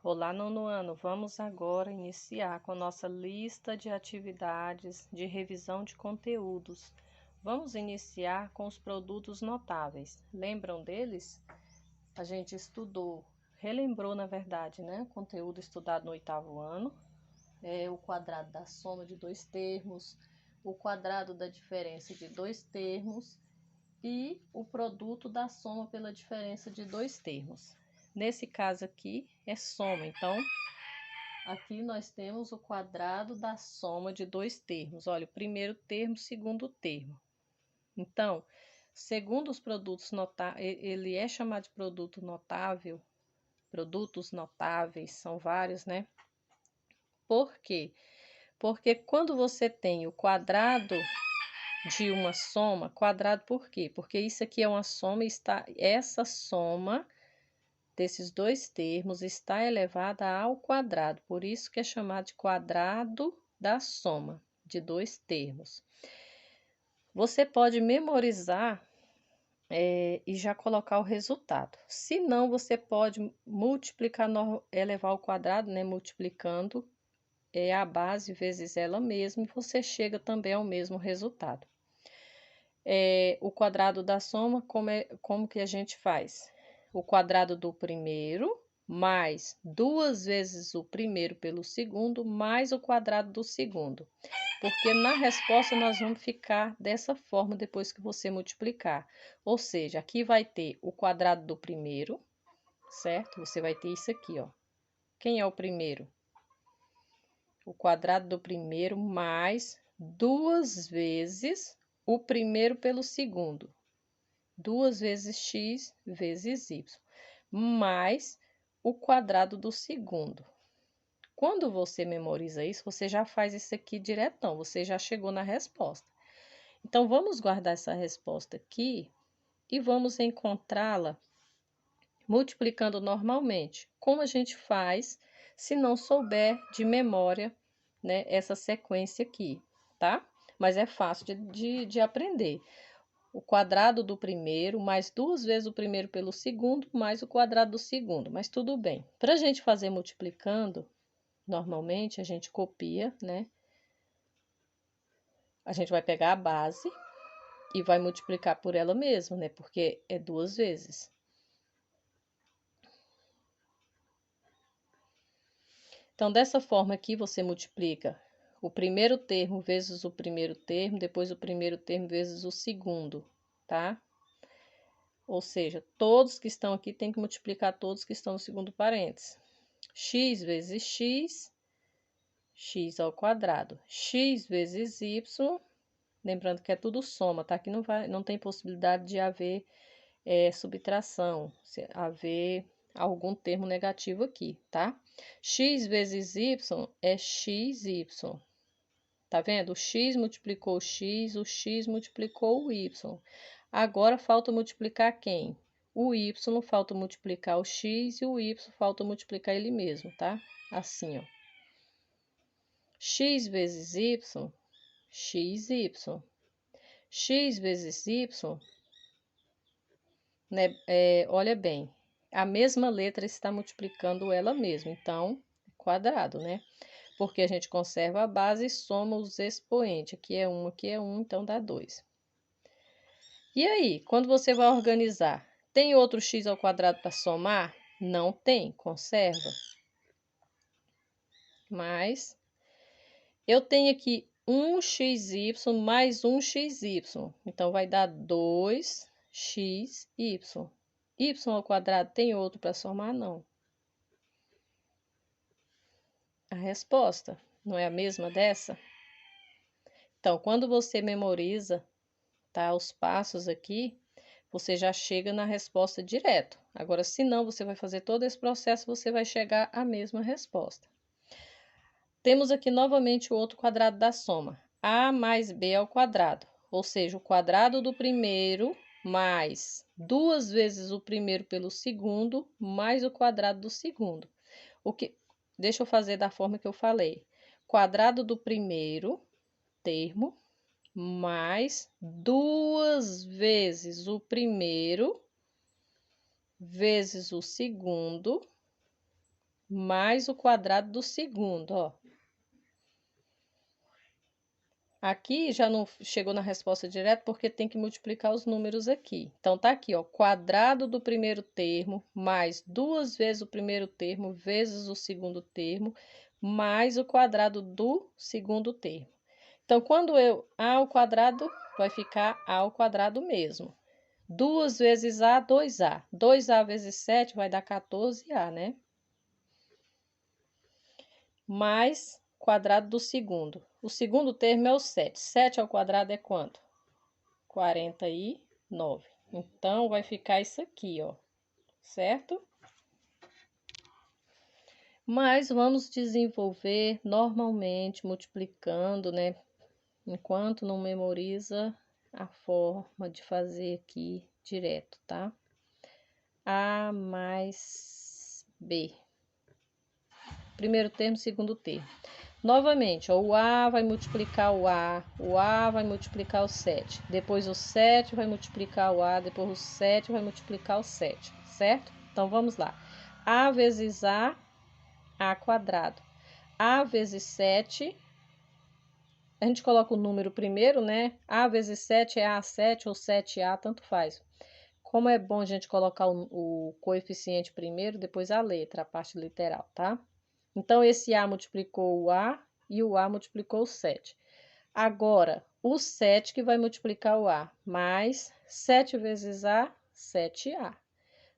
Olá, nono ano. Vamos agora iniciar com a nossa lista de atividades de revisão de conteúdos. Vamos iniciar com os produtos notáveis. Lembram deles? A gente estudou, relembrou na verdade, né? Conteúdo estudado no oitavo ano. O quadrado da soma de dois termos, o quadrado da diferença de dois termos e o produto da soma pela diferença de dois termos. Nesse caso aqui é soma, então aqui nós temos o quadrado da soma de dois termos. Olha, o primeiro termo, segundo termo. Então, segundo os produtos notáveis, ele é chamado de produto notável. Produtos notáveis são vários, né? Por quê? Porque quando você tem o quadrado de uma soma, quadrado por quê? Porque isso aqui é uma soma, essa soma desses dois termos está elevada ao quadrado, por isso que é chamado de quadrado da soma de dois termos. Você pode memorizar e já colocar o resultado. Se não, você pode multiplicar, elevar ao quadrado, né, multiplicando a base vezes ela mesma, e você chega também ao mesmo resultado. O quadrado da soma, como que a gente faz? O quadrado do primeiro mais 2 vezes o primeiro pelo segundo, mais o quadrado do segundo. Porque na resposta nós vamos ficar dessa forma depois que você multiplicar. Ou seja, aqui vai ter o quadrado do primeiro, certo? Você vai ter isso aqui, ó. Quem é o primeiro? O quadrado do primeiro mais 2 vezes o primeiro pelo segundo. 2 vezes x vezes y, mais o quadrado do segundo. Quando você memoriza isso, você já faz isso aqui diretão, você já chegou na resposta. Então, vamos guardar essa resposta aqui e vamos encontrá-la multiplicando normalmente, como a gente faz se não souber de memória, né, essa sequência aqui, tá? Mas é fácil de aprender. O quadrado do primeiro, mais 2 vezes o primeiro pelo segundo, mais o quadrado do segundo, mas tudo bem. Para a gente fazer multiplicando, normalmente a gente copia, né? A gente vai pegar a base e vai multiplicar por ela mesma, né? Porque é 2 vezes. Então, dessa forma aqui, você multiplica o primeiro termo vezes o primeiro termo, depois o primeiro termo vezes o segundo, tá? Ou seja, todos que estão aqui tem que multiplicar todos que estão no segundo parênteses. X vezes x, x ao quadrado. X vezes y, lembrando que é tudo soma, tá? Aqui não tem possibilidade de haver subtração, se haver algum termo negativo aqui, tá? X vezes y é xy. Tá vendo? O x multiplicou o x multiplicou o y. Agora falta multiplicar quem? O y, falta multiplicar o x e o y falta multiplicar ele mesmo, tá? Assim, ó. X vezes y, xy. X vezes y, né? Olha bem, a mesma letra está multiplicando ela mesma, então, quadrado, né? Porque a gente conserva a base e soma os expoentes. Aqui é 1, então dá 2. E aí, quando você vai organizar, tem outro x ao quadrado para somar? Não tem, conserva. Mas eu tenho aqui 1xy mais 1xy. Então, vai dar 2xy. Y ao quadrado tem outro para somar? Não. A resposta não é a mesma dessa? Então, quando você memoriza, tá, os passos aqui, você já chega na resposta direto. Agora, se não, você vai fazer todo esse processo, você vai chegar à mesma resposta. Temos aqui novamente o outro quadrado da soma. A mais B ao quadrado, ou seja, o quadrado do primeiro mais 2 vezes o primeiro pelo segundo, mais o quadrado do segundo. Deixa eu fazer da forma que eu falei. Quadrado do primeiro termo mais 2 vezes o primeiro vezes o segundo mais o quadrado do segundo, ó. Aqui já não chegou na resposta direta porque tem que multiplicar os números aqui. Então, tá aqui, ó, quadrado do primeiro termo mais 2 vezes o primeiro termo vezes o segundo termo mais o quadrado do segundo termo. Então, quando a ao quadrado, vai ficar a ao quadrado mesmo. 2 vezes a, 2a. 2a vezes 7 vai dar 14a, né? Mais quadrado do segundo. O segundo termo é o 7. 7 ao quadrado é quanto? 49. Então, vai ficar isso aqui, ó. Certo? Mas vamos desenvolver normalmente, multiplicando, né? Enquanto não memoriza a forma de fazer aqui direto, tá? A mais B. Primeiro termo, segundo termo. Novamente, ó, o A vai multiplicar o A vai multiplicar o 7. Depois o 7 vai multiplicar o A, depois o 7 vai multiplicar o 7, certo? Então, vamos lá. A vezes A quadrado. A vezes 7, a gente coloca o número primeiro, né? A vezes 7 é A7 ou 7A, tanto faz. Como é bom a gente colocar o coeficiente primeiro, depois a letra, a parte literal, tá? Então, esse A multiplicou o A e o A multiplicou o 7. Agora, o 7 que vai multiplicar o A, mais 7 vezes A, 7A.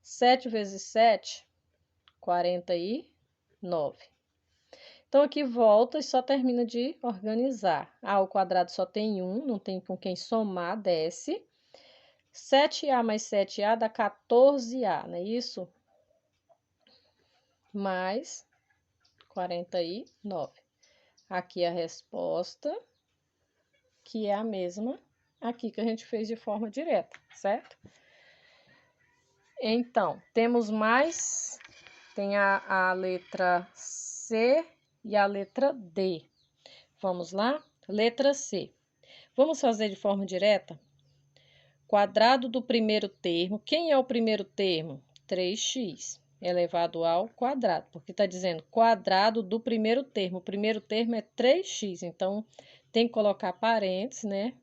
7 vezes 7, 49. Então, aqui volta e só termina de organizar. A ao quadrado só tem 1, não tem com quem somar, desce. 7A mais 7A dá 14A, não é isso? Mais 49. Aqui a resposta, que é a mesma aqui que a gente fez de forma direta, certo? Então, temos mais, tem a letra C e a letra D. Vamos lá? Letra C. Vamos fazer de forma direta? Quadrado do primeiro termo. Quem é o primeiro termo? 3x elevado ao quadrado, porque está dizendo quadrado do primeiro termo. O primeiro termo é 3x, então tem que colocar parênteses, né?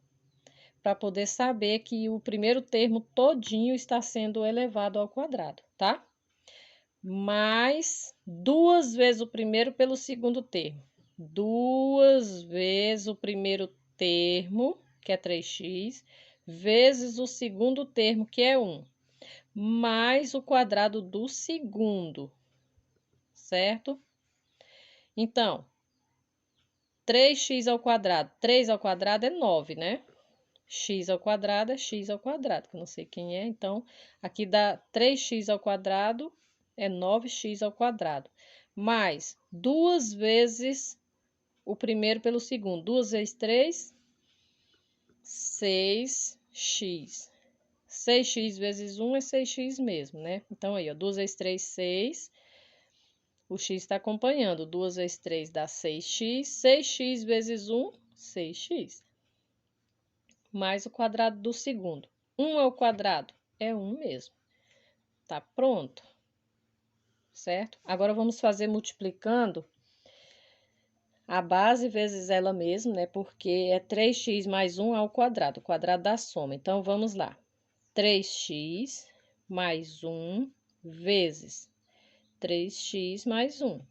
Para poder saber que o primeiro termo todinho está sendo elevado ao quadrado, tá? Mais 2 vezes o primeiro pelo segundo termo. 2 vezes o primeiro termo, que é 3x, vezes o segundo termo, que é 1, mais o quadrado do segundo, certo? Então, 3x ao quadrado. 3 ao quadrado é 9, né? X ao quadrado é x ao quadrado, que eu não sei quem é. Então, aqui dá 3x ao quadrado é 9x ao quadrado. Mais 2 vezes o primeiro pelo segundo. 2 vezes 3, 6x. 6x vezes 1 é 6x mesmo, né? Então, aí, ó, 2 vezes 3, 6. O x está acompanhando. 2 vezes 3 dá 6x. 6x vezes 1, 6x. Mais o quadrado do segundo. 1 ao quadrado é 1 mesmo. Tá pronto? Certo? Agora, vamos fazer multiplicando a base vezes ela mesma, né? Porque é 3x mais 1 ao quadrado, o quadrado da soma. Então, vamos lá. 3x mais 1 vezes 3x mais 1.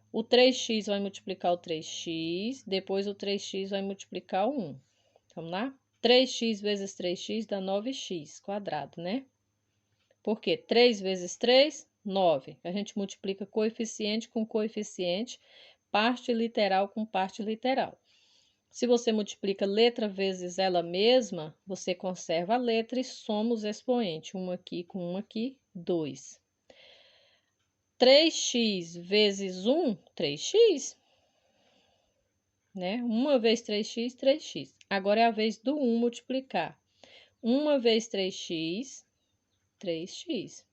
O 3x vai multiplicar o 3x, depois o 3x vai multiplicar o 1. Vamos lá? 3x vezes 3x dá 9x quadrado, né? Por quê? 3 vezes 3, 9. A gente multiplica coeficiente com coeficiente, parte literal com parte literal. Se você multiplica letra vezes ela mesma, você conserva a letra e soma os expoentes. 1 aqui com 1 aqui, 2. 3x vezes 1, 3x. Né? 1 vezes 3x, 3x. Agora é a vez do 1 multiplicar. 1 vezes 3x, 3x.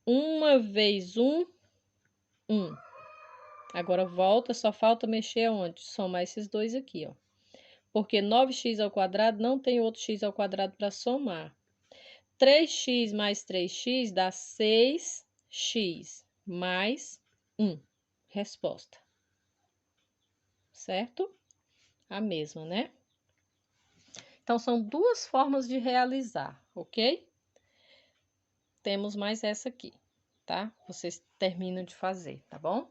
1 vezes 1, 1. Agora volta, só falta mexer onde? Somar esses dois aqui, ó. Porque 9x ao quadrado não tem outro x ao quadrado para somar. 3x mais 3x dá 6x x mais 1. Resposta. Certo? A mesma, né? Então, são duas formas de realizar, ok? Temos mais essa aqui, tá? Vocês terminam de fazer, tá bom?